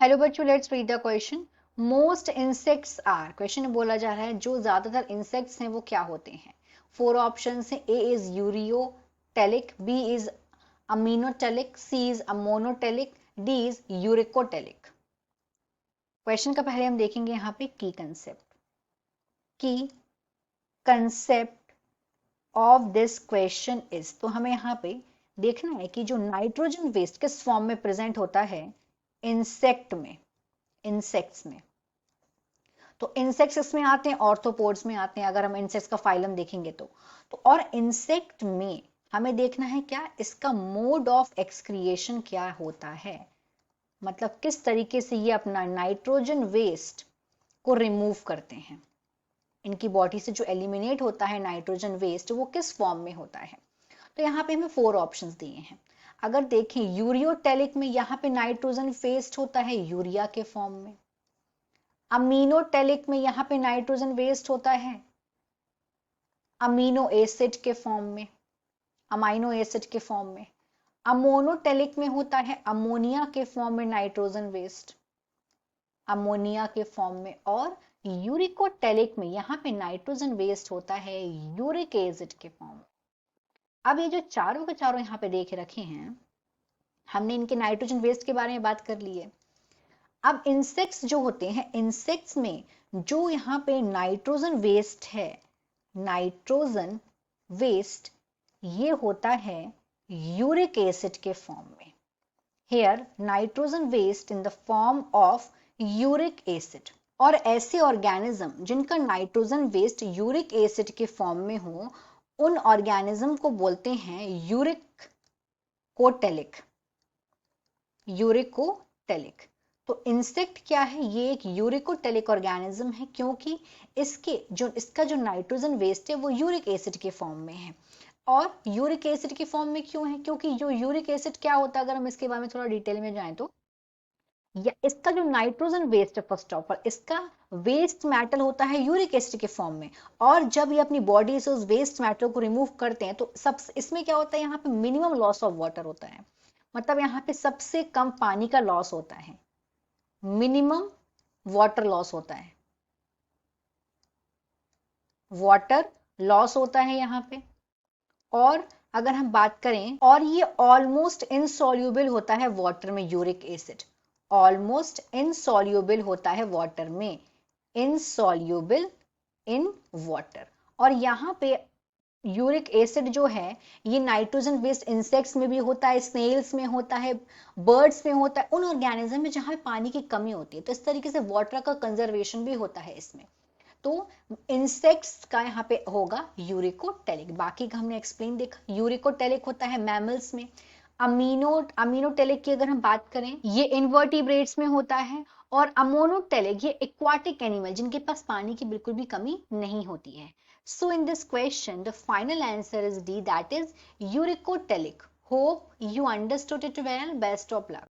Hello बच्चों, let's read the question. Most insects are, question में बोला जा रहा है जो ज्यादातर इंसेक्ट्स हैं वो क्या होते हैं। फोर ऑप्शन है। A is ureotelic, B is aminotelic, C is ammonotelic, D is uricotelic. Question का पहले हम देखेंगे यहाँ पे की concept of this question is. तो हमें यहाँ पे देखना है कि जो नाइट्रोजन वेस्ट किस फॉर्म में प्रेजेंट होता है इंसेक्ट्स में। तो इंसेक्ट्स इसमें आते हैं, ऑर्थ्रोपोड्स में आते हैं, अगर हम इंसेक्ट्स का फाइलम देखेंगे तो और इंसेक्ट में हमें देखना है क्या इसका मोड ऑफ एक्सक्रिएशन क्या होता है, मतलब किस तरीके से ये अपना नाइट्रोजन वेस्ट को रिमूव करते हैं। इनकी बॉडी से जो एलिमिनेट होता है नाइट्रोजन वेस्ट वो किस फॉर्म में होता है। तो यहाँ पे हमें फोर ऑप्शंस दिए हैं। अगर देखें यूरियोटेलिक में यहाँ पे नाइट्रोजन वेस्ट होता है यूरिया के फॉर्म में। अमीनोटेलिक में यहाँ पे नाइट्रोजन वेस्ट होता है अमीनो एसिड के फॉर्म में, अमाइनो एसिड के फॉर्म में। अमोनोटेलिक में होता है अमोनिया के फॉर्म में नाइट्रोजन वेस्ट, अमोनिया के फॉर्म में। और यूरिकोटेलिक में यहाँ पे नाइट्रोजन वेस्ट होता है यूरिक एसिड के फॉर्म में। अब ये जो चारों के चारों यहाँ पे देख रखे हैं, हमने इनके नाइट्रोजन वेस्ट के बारे में बात कर ली है। अब इंसेक्ट्स जो होते हैं, इंसेक्ट्स में जो यहाँ पे नाइट्रोजन वेस्ट है, नाइट्रोजन वेस्ट ये होता है यूरिक एसिड के फॉर्म में। Here nitrogen waste in the form of uric acid. और ऐसे ऑर्गेनिज्म जिनका नाइट्रोजन वेस्ट यूरिक एसिड के फॉर्म में हो उन ऑर्गेनिज्म को बोलते हैं यूरिकोटेलिक। यूरिकोटेलिक। तो इंसेक्ट क्या है, ये एक यूरिकोटेलिक ऑर्गेनिज्म है क्योंकि इसका जो नाइट्रोजन वेस्ट है वो यूरिक एसिड के फॉर्म में है। और यूरिक एसिड के फॉर्म में क्यों है, क्योंकि जो यूरिक एसिड क्या होता है, अगर हम इसके बारे में थोड़ा डिटेल में जाएं तो या इसका जो नाइट्रोजन वेस्ट है, फर्स्ट ऑफ ऑल इसका वेस्ट मेटल होता है यूरिक एसिड के फॉर्म में। और जब ये अपनी बॉडी से उस वेस्ट मेटल को रिमूव करते हैं तो सब इसमें क्या होता है, यहाँ पे मिनिमम लॉस ऑफ वाटर होता है, मतलब यहाँ पे सबसे कम पानी का लॉस होता है, मिनिमम वाटर लॉस होता है, वाटर लॉस होता है यहाँ पे। और अगर हम बात करें, और ये ऑलमोस्ट इनसॉल्यूबल होता है वाटर में, यूरिक एसिड ऑलमोस्ट इनसॉल्यूबल होता है वाटर में, इनसॉल्यूबल इन वाटर। और यहाँ पे यूरिक एसिड जो है ये नाइट्रोजन बेस्ड इंसेक्ट्स में भी होता है, स्नेल्स में होता है, बर्ड्स में होता है, उन ऑर्गेनिज्म में जहां पे पानी की कमी होती है। तो इस तरीके से वाटर का कंजर्वेशन भी होता है इसमें। तो इंसेक्ट्स का यहाँ पे होगा यूरिकोटेलिक। बाकी का हमने एक्सप्लेन देखा। यूरिकोटेलिक होता है मैमल्स में। अमीनोटेलिक की अगर हम बात करें ये इनवर्टिब्रेट्स में होता है। और अमोनोटेलिक ये एक्वाटिक एनिमल जिनके पास पानी की बिल्कुल भी कमी नहीं होती है। So in this question, the final answer is D, that is Euricotelic. Hope you understood it well. Best of luck.